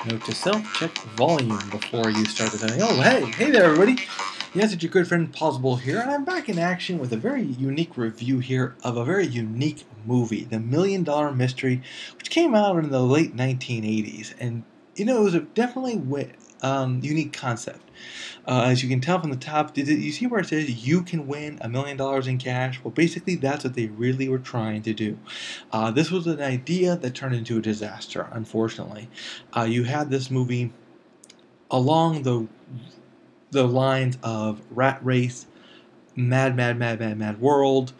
Note to self, check volume before you start the thing. Oh, hey there, everybody. Yes, it's your good friend Pozzible here, and I'm back in action with a very unique review here of a very unique movie, The $1,000,000 Mystery, which came out in the late 1980s. And, it was a definitely unique concept. As you can tell from the top, did you see where it says you can win $1,000,000 in cash? Well, basically, that's what they really were trying to do. This was an idea that turned into a disaster, unfortunately. You had this movie along the lines of Rat Race, Mad World,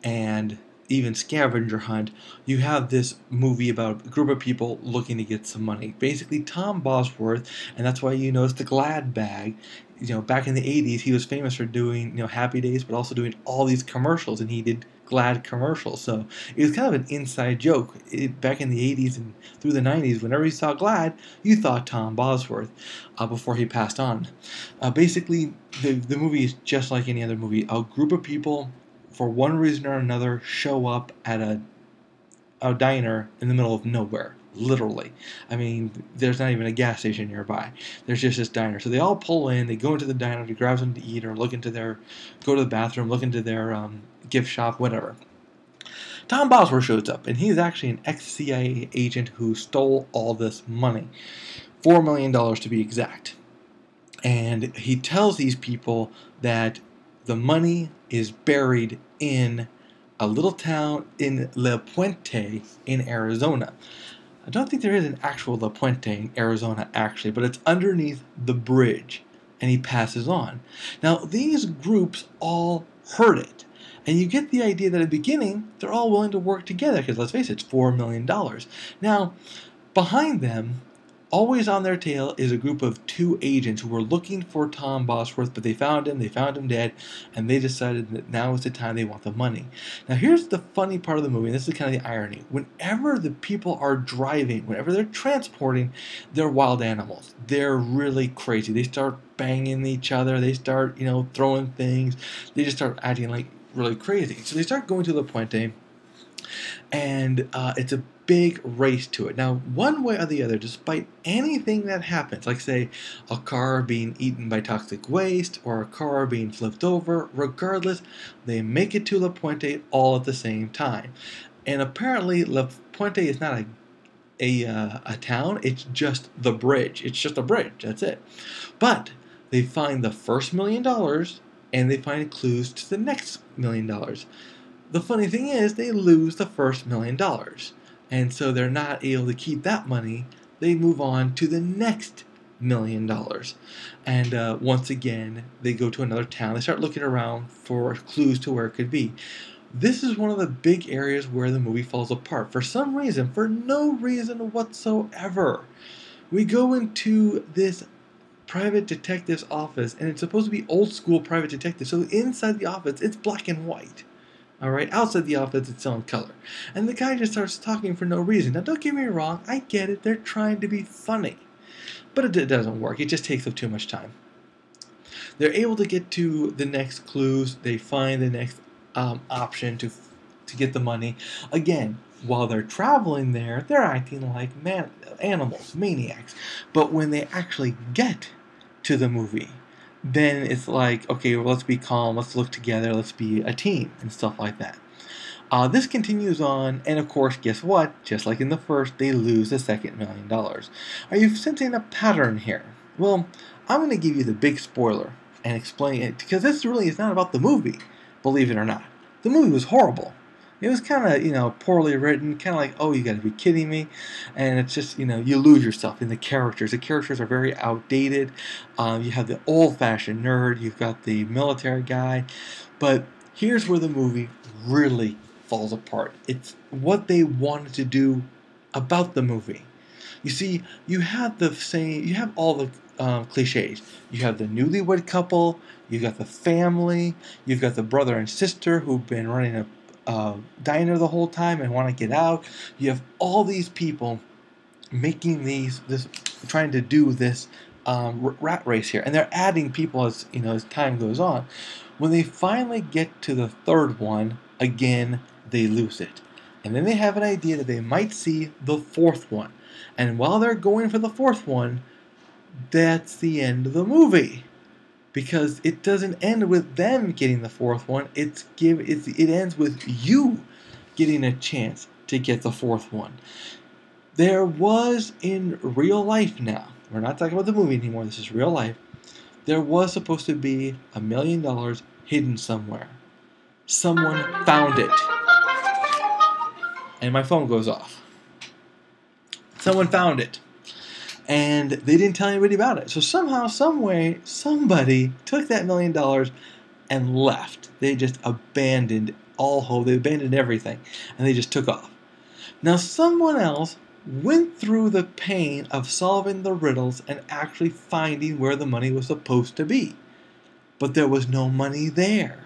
and even Scavenger Hunt. You have this movie about a group of people looking to get some money. Basically, Tom Bosworth, and that's why you notice the Glad bag. Back in the 80s, he was famous for doing, Happy Days, but also doing all these commercials, and he did Glad commercials. So it was kind of an inside joke. Back in the 80s and through the 90s, whenever you saw Glad, you thought Tom Bosworth before he passed on. Basically, the movie is just like any other movie. A group of people, for one reason or another, show up at a diner in the middle of nowhere. Literally. I mean, there's not even a gas station nearby. There's just this diner. So they all pull in, they go into the diner to grab something to eat or go to the bathroom, look into their gift shop, whatever. Tom Bosworth shows up, and he's actually an ex-CIA agent who stole all this money. $4 million to be exact. And he tells these people that the money is buried in a little town in La Puente in Arizona. I don't think there is an actual La Puente in Arizona, actually, but it's underneath the bridge, and he passes on. Now, these groups all heard it, and you get the idea that at the beginning, they're all willing to work together, because let's face it, it's $4 million. Now, behind them, always on their tail, is a group of two agents who were looking for Tom Bosworth, but they found him dead, and they decided that now is the time they want the money. Now here's the funny part of the movie, and this is kind of the irony. Whenever the people are driving, whenever they're transporting, they're wild animals. They're really crazy. They start banging each other, they start, throwing things, they just start acting like really crazy. So they start going to La Puente, and it's a big race to it. Now, one way or the other, despite anything that happens, like say a car being eaten by toxic waste or a car being flipped over, regardless, they make it to La Puente all at the same time. And apparently, La Puente is not a town, it's just the bridge. It's just a bridge, that's it. But they find the first $1 million, and they find clues to the next $1 million. The funny thing is, they lose the first $1 million. And so they're not able to keep that money. They move on to the next $1 million. And once again, they go to another town. They start looking around for clues to where it could be. This is one of the big areas where the movie falls apart. For some reason, for no reason whatsoever. We go into this private detective's office, and it's supposed to be old school private detective. So inside the office, it's black and white. Alright, outside the office, it's on color. And the guy just starts talking for no reason. Now, don't get me wrong, I get it, they're trying to be funny. But it doesn't work, it just takes up too much time. They're able to get to the next clues, they find the next option to get the money. Again, while they're traveling there, they're acting like animals, maniacs. But when they actually get to the movie, then it's like, okay, well, let's be calm, let's look together, let's be a team, and stuff like that. This continues on, and of course, guess what? Just like in the first, they lose the second $1 million. Are you sensing a pattern here? Well, I'm going to give you the big spoiler and explain it, because this really is not about the movie, believe it or not. The movie was horrible. It was kind of, poorly written, kind of like, oh, you got to be kidding me. And it's just, you lose yourself in the characters. The characters are very outdated. You have the old-fashioned nerd. You've got the military guy. But here's where the movie really falls apart. It's what they wanted to do about the movie. You see, you have all the cliches. You have the newlywed couple. You've got the family. You've got the brother and sister who've been running a diner the whole time and want to get out. You have all these people making trying to do this rat race here, and they're adding people as time goes on. When they finally get to the third one, again they lose it. And then they have an idea that they might see the fourth one. And while they're going for the fourth one, that's the end of the movie. Because it doesn't end with them getting the fourth one. It ends with you getting a chance to get the fourth one. There was in real life now, we're not talking about the movie anymore, this is real life, there was supposed to be $1 million hidden somewhere. Someone found it. And my phone goes off. Someone found it. And they didn't tell anybody about it. So somehow, some way, somebody took that $1 million and left. They just abandoned all hope. They abandoned everything. And they just took off. Now someone else went through the pain of solving the riddles and actually finding where the money was supposed to be. But there was no money there.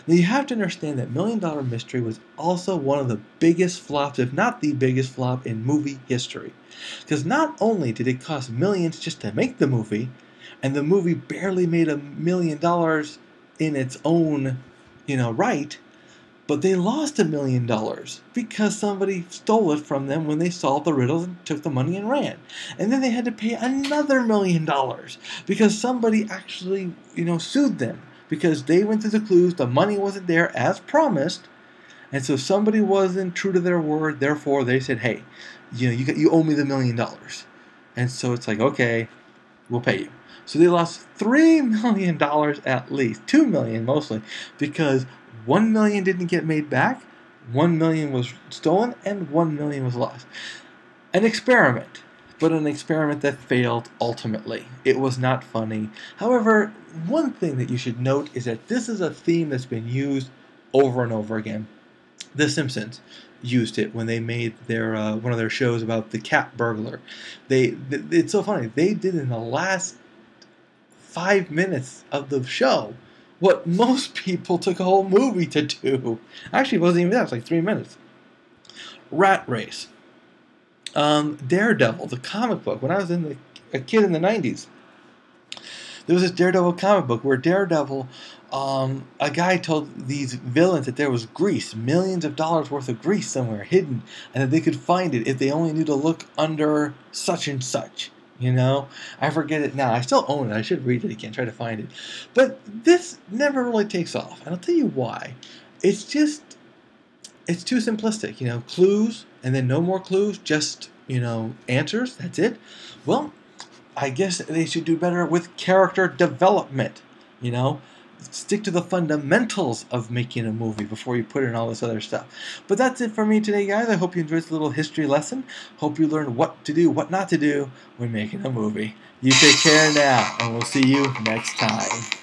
Now you have to understand that $1 Million Mystery was also one of the biggest flops, if not the biggest flop in movie history. Because not only did it cost millions just to make the movie, and the movie barely made $1 million in its own, right, but they lost $1 million because somebody stole it from them when they solved the riddles and took the money and ran. And then they had to pay another $1 million because somebody actually, sued them because they went through the clues, the money wasn't there as promised, and so somebody wasn't true to their word. Therefore, they said, "Hey, you owe me the $1 million." And so it's like, okay, we'll pay you. So they lost $3 million at least, $2 million mostly, because $1 million didn't get made back, $1 million was stolen, and $1 million was lost. An experiment, but an experiment that failed ultimately. It was not funny. However, one thing that you should note is that this is a theme that's been used over and over again. The Simpsons used it when they made their one of their shows about the cat burglar. It's so funny. They did in the last 5 minutes of the show what most people took a whole movie to do. Actually, it wasn't even that. It was like 3 minutes. Rat Race. Daredevil, the comic book. When I was a kid in the 90s, there was this Daredevil comic book where Daredevil, a guy told these villains that there was grease, millions of dollars worth of grease somewhere hidden, and that they could find it if they only knew to look under such and such. I forget it now. I still own it. I should read it again, try to find it. But this never really takes off. And I'll tell you why. It's too simplistic. Clues, and then no more clues, just, answers. That's it. Well, I guess they should do better with character development. Stick to the fundamentals of making a movie before you put in all this other stuff. But that's it for me today, guys. I hope you enjoyed this little history lesson. Hope you learned what to do, what not to do when making a movie. You take care now, and we'll see you next time.